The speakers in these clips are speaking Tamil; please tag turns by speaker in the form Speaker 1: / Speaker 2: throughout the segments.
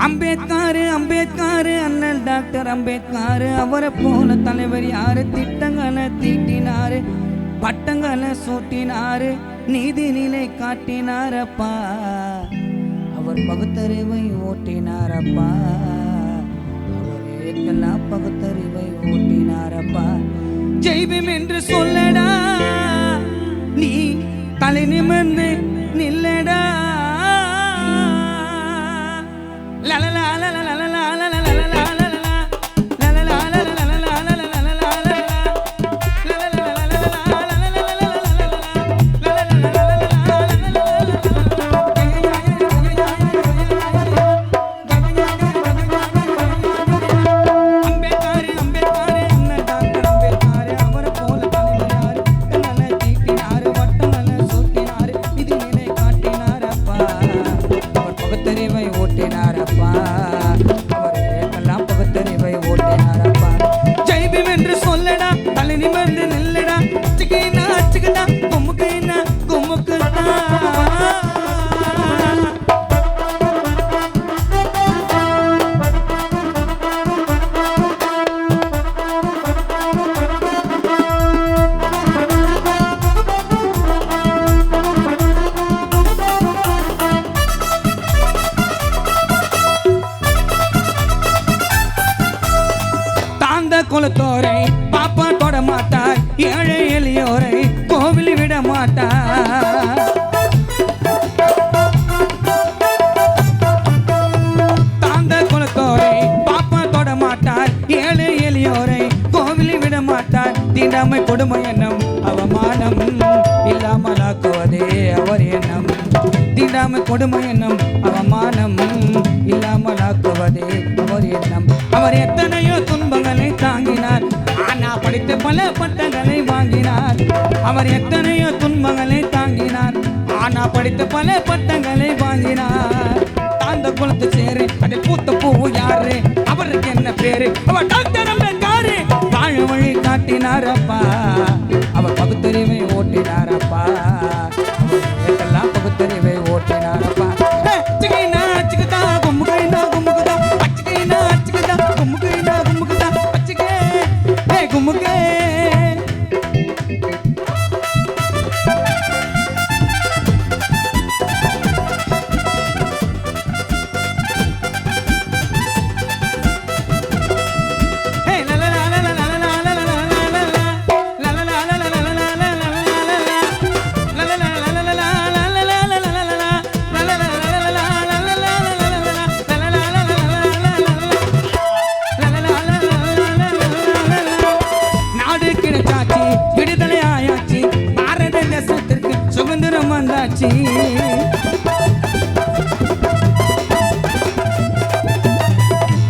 Speaker 1: அம்பேத்கர் அம்பேத்கர் அண்ணல் டாக்டர் அம்பேத்கர் அவரை போல தலைவர் யாரு திட்டங்களை தீட்டினாரு பட்டங்களை சூட்டினாரு நீதி நிலை காட்டினாரப்பா அவர் பகுத்தறிவை ஓட்டினாரப்பா அவரேக்கெல்லாம் பகுத்தறிவை ஓட்டினாரப்பா ஜெய்பீம் என்று சொல்லடா நீ தலை நிமிர்ந்து நில்லடா லலலா லலலா லலலா குலத்தோரை பாப்பா தொட மாட்டார் ஏழை எளியோரை கோவில் விட மாட்டார் தாந்த குலத்தோரை பாப்பா தொட மாட்டார் ஏழை எளியோரை கோவில் விட மாட்டார் தீண்டாமை கொடுமை எண்ணம் அவமானம் இல்லாமலாக்குவதே அவர் எண்ணம் தீண்டாமை கொடுமை எண்ணம் அவமானம் இல்லாமலாக்குவதே அவர் எண்ணம் அவர் எத்தனையோ துன்பங்களை தாங்கினார் ஆனா படித்து பல பட்டங்களை வாங்கினார் அவர் எத்தனையோ துன்பங்களை தாங்கினார் ஆனா படித்து பல பட்டங்களை வாங்கினார் தாந்த குலத்து சேரு அதில் பூத்த பூ யாரு அவருக்கு என்ன பேரு அவர் டாக்டர் அம்பேத்கர் வாழ வழி காட்டினாரப்பா அவர் பகுத்தறிவை ஓட்டினாரப்பா எல்லாம் பகுத்தறிவை ஓட்டினாரப்பா சுதந்திரம் வந்தாச்சு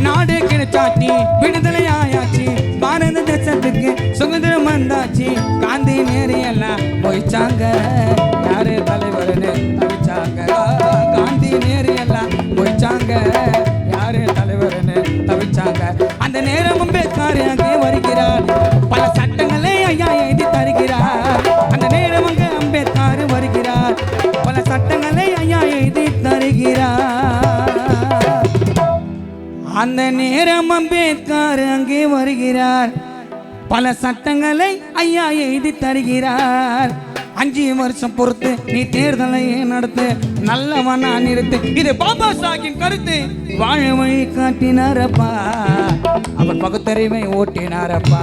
Speaker 1: நாடு கிடைச்சாச்சு விடுதலை ஆயாச்சு பாரத தேசத்துக்கு சுதந்திரம் வந்தாச்சு காந்தி நேரு எல்லாம் போயிச்சாங்க யாரு தலைவர்னு தவிச்சாங்க காந்தி நேரு எல்லாம் போயிச்சாங்க யாரு தலைவர்னு தவிச்சாங்க அந்த நேரம் அம்பேத்கர் அங்கே வருகிறார் பல சட்டங்களை ஐயா எழுதி தருகிறார் அந்த நேரம் அங்கே அம்பேத்கர் வருகிறார் பல சட்டங்களை ஐயா எழுதி தருகிறார் அந்த நேரம் அம்பேத்கர் அங்கே வருகிறார் பல சட்டங்களை ஐயா எழுதி தருகிறார் 5 வருஷம் பொறுத்து நீ தேர்தலை நடத்து நல்லவனா நிறுத்து இது பாபா சாஹிப்பின் கருத்து வாழ வழி காட்டினாரப்பா அவர் பகுத்தறிவை ஓட்டினாரப்பா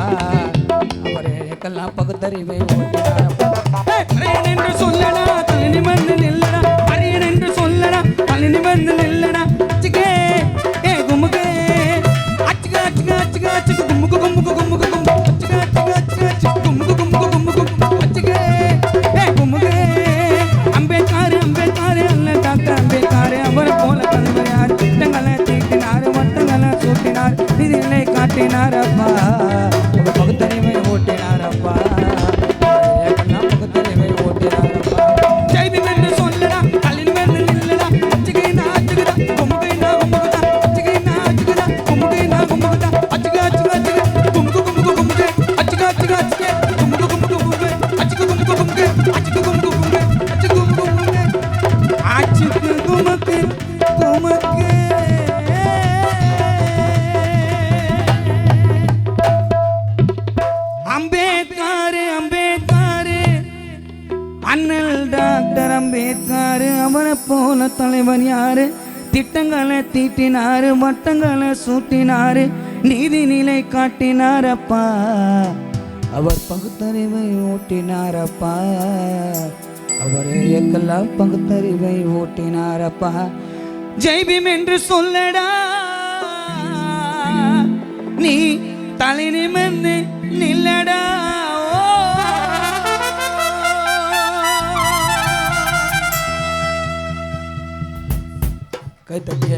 Speaker 1: அவரேக்கெல்லாம் பகுத்தறிவை ஓட்டினாரப்பா என்று சொல்லடா தலை நிமிர்ந்து நில்லடா அரியன் என்று சொல்லடா தலை நிமிர்ந்து நில்லடா அச்சுக்கே ஏ குமுகே அச்சுக்க அச்சுக்க அச்சுக்க அச்சுக்க குமுகு குமுகு குமுகு குமுகு அச்சுக்க அச்சுக்க அச்சுக்க அச்சுக்க குமுகு குமுகு குமுகு அச்சுக்கே ஏ குமுகே அம்பேத்கர் அம்பேத்கர் அண்ணல் டாக்டர் அம்பேத்கர் அவர் போல தலைவர் யார் திட்டங்களை தீட்டினார் வட்டங்களை சூட்டினார் நிதிகளை காட்டினாரப்பா பகுத்தறிவை ஓட்டினாரப்பா பகுத்தறிவை ஓட்டினாரப்பா ஜெய்பீம் என்று அண்ணல் டாக்டர் அம்பேத்கர் அவரை போல தலைவன் யாரு? திட்டங்களை தீட்டினாரு, வட்டங்களை சூட்டினாரு, நீதி நிலை காட்டினாரப்பா. அவர் பகுத்தறிவை ஊட்டினாரப்பா. அவர் எக்கெல்லாம் பகுத்தறிவை ஊட்டினாரப்பா. ஜெய்பீம் என்று சொல்லடா, நீ தலை நிமிர்ந்து நில்லடா. கை தட்டிய